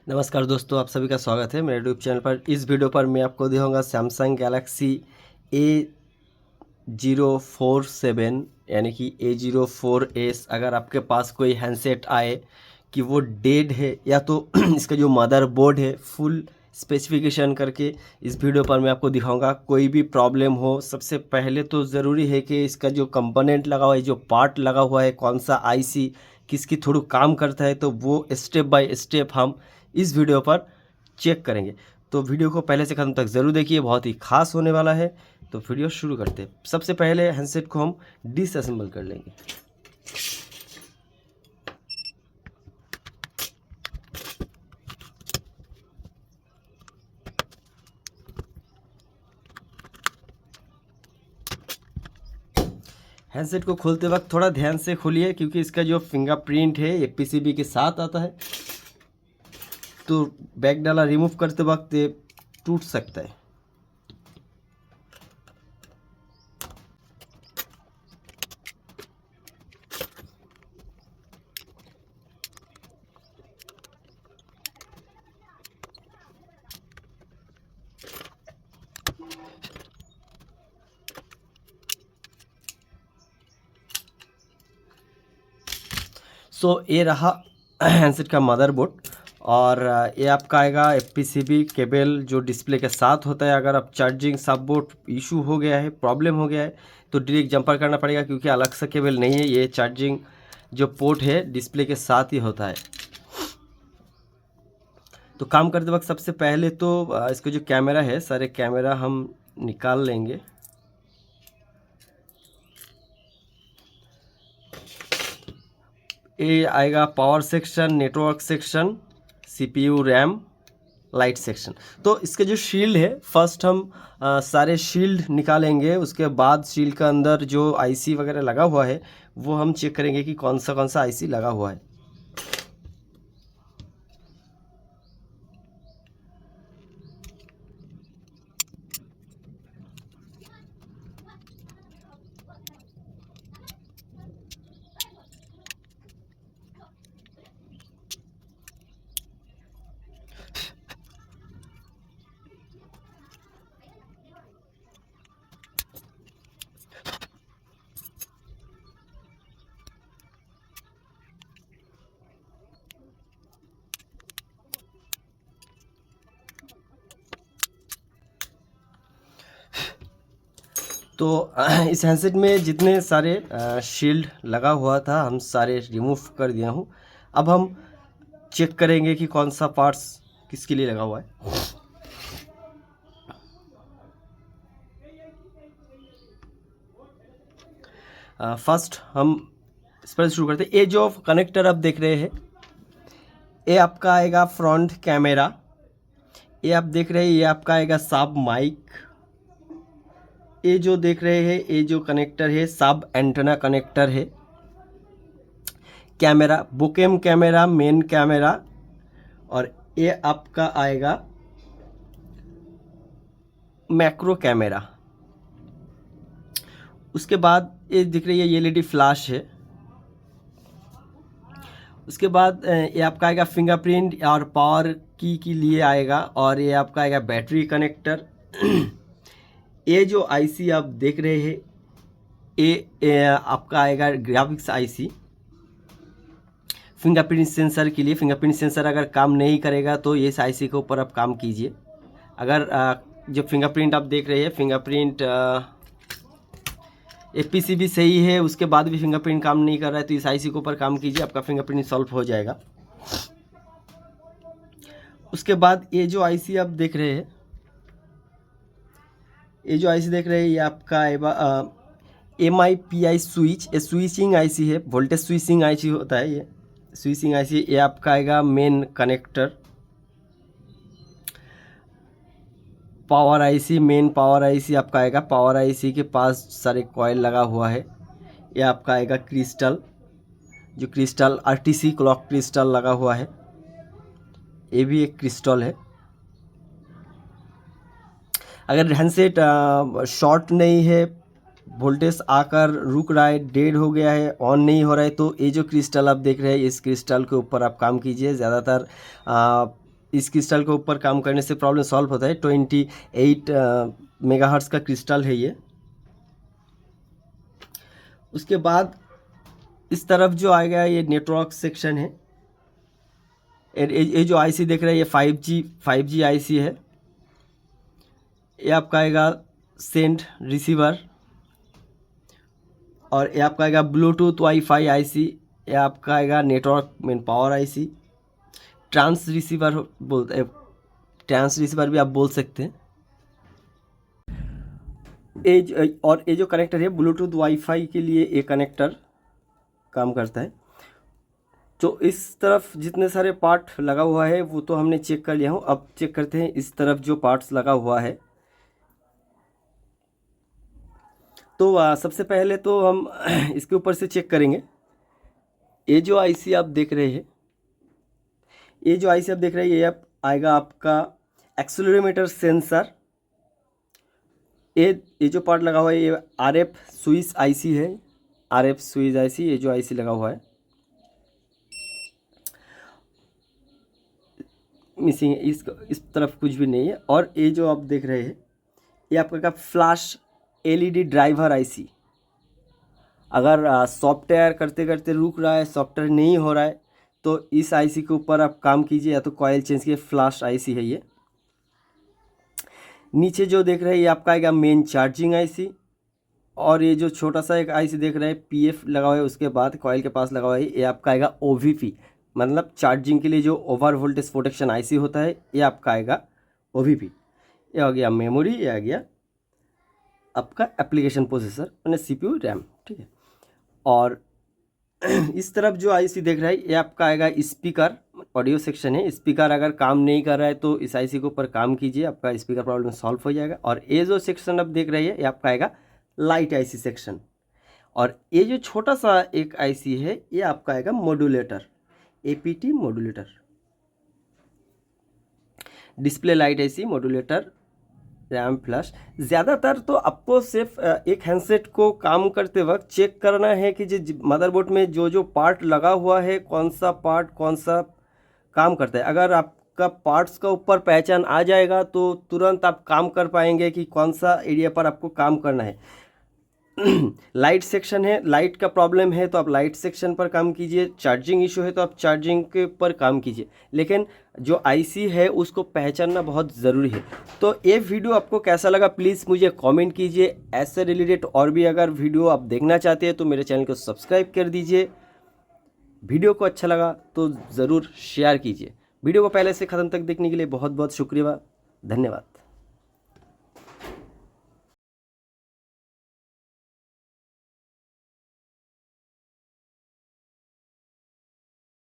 नमस्कार दोस्तों, आप सभी का स्वागत है मेरे यूट्यूब चैनल पर। इस वीडियो पर मैं आपको दिखाऊंगा सैमसंग गैलेक्सी A047 यानी कि A04s। अगर आपके पास कोई हैंडसेट आए कि वो डेड है या तो इसका जो मदरबोर्ड है फुल स्पेसिफिकेशन करके इस वीडियो पर मैं आपको दिखाऊंगा। कोई भी प्रॉब्लम हो, सबसे पहले तो ज़रूरी है कि इसका जो कंपोनेंट लगा हुआ है, जो पार्ट लगा हुआ है, कौन सा आईसी किसकी थ्रू काम करता है, तो वो स्टेप बाय स्टेप हम इस वीडियो पर चेक करेंगे। तो वीडियो को पहले से ख़त्म तक ज़रूर देखिए, बहुत ही खास होने वाला है। तो वीडियो शुरू करते हैं। सबसे पहले हैंडसेट को हम डिसअसेंबल कर लेंगे। हैंडसेट को खोलते वक्त थोड़ा ध्यान से खोलिए, क्योंकि इसका जो फिंगरप्रिंट है ये पीसीबी के साथ आता है, तो बैक डाला रिमूव करते वक्त ये टूट सकता है। सो ये रहा हैंडसेट का मदरबोर्ड, और ये आपका आएगा एफपीसीबी केबल जो डिस्प्ले के साथ होता है। अगर आप चार्जिंग सपोर्ट इशू हो गया है, प्रॉब्लम हो गया है, तो डायरेक्ट जंपर करना पड़ेगा, क्योंकि अलग से केबल नहीं है। ये चार्जिंग जो पोर्ट है डिस्प्ले के साथ ही होता है। तो काम करते वक्त सबसे पहले तो इसका जो कैमरा है, सारे कैमरा हम निकाल लेंगे। ये आएगा power section, network section, CPU, RAM, light section. तो इसके जो शील्ड है, फर्स्ट हम सारे शील्ड निकालेंगे। उसके बाद शील्ड के अंदर जो आईसी वगैरह लगा हुआ है वो हम चेक करेंगे कि कौन सा आईसी लगा हुआ है। तो इस हैंडसेट में जितने सारे शील्ड लगा हुआ था हम सारे रिमूव कर दिया हूँ। अब हम चेक करेंगे कि कौन सा पार्ट्स किसके लिए लगा हुआ है। फर्स्ट हम इस पर शुरू करते हैं। ये जो कनेक्टर आप देख रहे हैं, ये आपका आएगा फ्रंट कैमरा। ये आप देख रहे हैं, ये आपका आएगा सब माइक। ये जो देख रहे हैं, ये जो कनेक्टर है सब एंटेना कनेक्टर है। कैमरा, बुकेम कैमरा, मेन कैमरा, और ये आपका आएगा मैक्रो कैमरा। उसके बाद ये दिख रही है, ये एलईडी फ्लैश है। उसके बाद ये आपका आएगा फिंगरप्रिंट और पावर की के लिए आएगा, और ये आपका आएगा बैटरी कनेक्टर। ये जो आईसी आप देख रहे हैं, ये आपका आएगा ग्राफिक्स आईसी फिंगरप्रिंट सेंसर के लिए। फिंगरप्रिंट सेंसर अगर काम नहीं करेगा तो इस आईसी के ऊपर आप काम कीजिए। अगर जो फिंगरप्रिंट आप देख रहे हैं, फिंगरप्रिंट एपीसीबी सही है, उसके बाद भी फिंगरप्रिंट काम नहीं कर रहा है, तो इस आईसी के ऊपर काम कीजिए, आपका फिंगरप्रिंट सॉल्व हो जाएगा। उसके बाद ये जो आईसी आप देख रहे हैं, ये जो आईसी देख रहे हैं, ये आपका MIPI स्विच, ये स्विचिंग आईसी है, वोल्टेज स्विचिंग आईसी होता है। ये स्विचिंग आईसी, ये आपका आएगा main connector. Power IC, main power IC आपका आएगा। पावर आईसी के पास सारे कॉइल लगा हुआ है। ये आपका आएगा क्रिस्टल, जो क्रिस्टल आरटीसी क्लॉक क्रिस्टल लगा हुआ है, ये भी एक क्रिस्टल है। अगर हैंडसेट शॉर्ट नहीं है, वोल्टेज आकर रुक रहा है, डेड हो गया है, ऑन नहीं हो रहा है, तो ये जो क्रिस्टल आप देख रहे हैं, इस क्रिस्टल के ऊपर आप काम कीजिए। ज़्यादातर इस क्रिस्टल के ऊपर काम करने से प्रॉब्लम सॉल्व होता है। 28 मेगाहर्ट्ज़ का क्रिस्टल है ये। उसके बाद इस तरफ जो आएगा ये नेटवर्क सेक्शन है। ये जो आईसी देख रहे हैं ये 5G आईसी है। ये आपका आएगा सेंड रिसीवर, और ये आपका आएगा ब्लूटूथ वाईफाई आईसी। ये आपका आएगा network main power IC. Trans receiver बोलते हैं, ट्रांस रिसीवर भी आप बोल सकते हैं। ये जो कनेक्टर है ब्लूटूथ वाईफाई के लिए ये कनेक्टर काम करता है। तो इस तरफ जितने सारे पार्ट लगा हुआ है वो तो हमने चेक कर लिया हूँ। अब चेक करते हैं इस तरफ जो पार्ट्स लगा हुआ है। तो सबसे पहले तो हम इसके ऊपर से चेक करेंगे। ये जो आईसी आप देख रहे हैं, ये आएगा आपका एक्सेलेरोमीटर सेंसर। ये जो पार्ट लगा हुआ है ये आरएफ स्विच आईसी है। आरएफ स्विच आईसी, ये जो आईसी लगा हुआ है मिसिंग है, इस तरफ कुछ भी नहीं है। और ये जो आप देख रहे हैं ये आपका फ्लैश एलईडी ड्राइवर आईसी। अगर सॉफ्टवेयर करते करते रुक रहा है, सॉफ्टवेयर नहीं हो रहा है, तो इस आईसी के ऊपर आप काम कीजिए, या तो कॉइल चेंज कीजिए। फ्लैश आईसी है ये। नीचे जो देख रहे हैं ये आपका आएगा मेन चार्जिंग आईसी। और ये जो छोटा सा एक आईसी देख रहे हैं पीएफ लगा हुआ है, उसके बाद कॉइल के पास लगा हुआ है, ये आपका आएगा ओवीपी, मतलब चार्जिंग के लिए जो ओवर वोल्टेज प्रोटेक्शन आईसी होता है, ये आपका आएगा ओवीपी। ये हो गया मेमोरी, ये आ गया आपका एप्लीकेशन प्रोसेसर यानी सीपीयू रैम, ठीक है। और इस तरफ जो आईसी देख रहा है ये आपका आएगा स्पीकर, ऑडियो सेक्शन है। स्पीकर अगर काम नहीं कर रहा है तो इस आईसी के ऊपर काम कीजिए, आपका स्पीकर प्रॉब्लम सॉल्व हो जाएगा। और ये जो सेक्शन आप देख रहे हैं ये आपका आएगा लाइट आईसी सेक्शन। और ये जो छोटा सा एक आईसी है ये आपका आएगा modulator, APT modulator, display light IC modulator RAM flash. ज़्यादातर तो आपको सिर्फ एक हैंडसेट को काम करते वक्त चेक करना है कि जो मदरबोर्ड में जो पार्ट लगा हुआ है कौन सा पार्ट कौन सा काम करता है। अगर आपका पार्ट्स का ऊपर पहचान आ जाएगा तो तुरंत आप काम कर पाएंगे कि कौन सा एरिया पर आपको काम करना है। लाइट सेक्शन है, लाइट का प्रॉब्लम है तो आप लाइट सेक्शन पर काम कीजिए। चार्जिंग इशू है तो आप चार्जिंग के ऊपर काम कीजिए। लेकिन जो आईसी है उसको पहचानना बहुत ज़रूरी है। तो ये वीडियो आपको कैसा लगा प्लीज़ मुझे कमेंट कीजिए। ऐसे रिलेटेड और भी अगर वीडियो आप देखना चाहते हैं तो मेरे चैनल को सब्सक्राइब कर दीजिए। वीडियो को अच्छा लगा तो ज़रूर शेयर कीजिए। वीडियो को पहले से ख़त्म तक देखने के लिए बहुत बहुत शुक्रिया, धन्यवाद।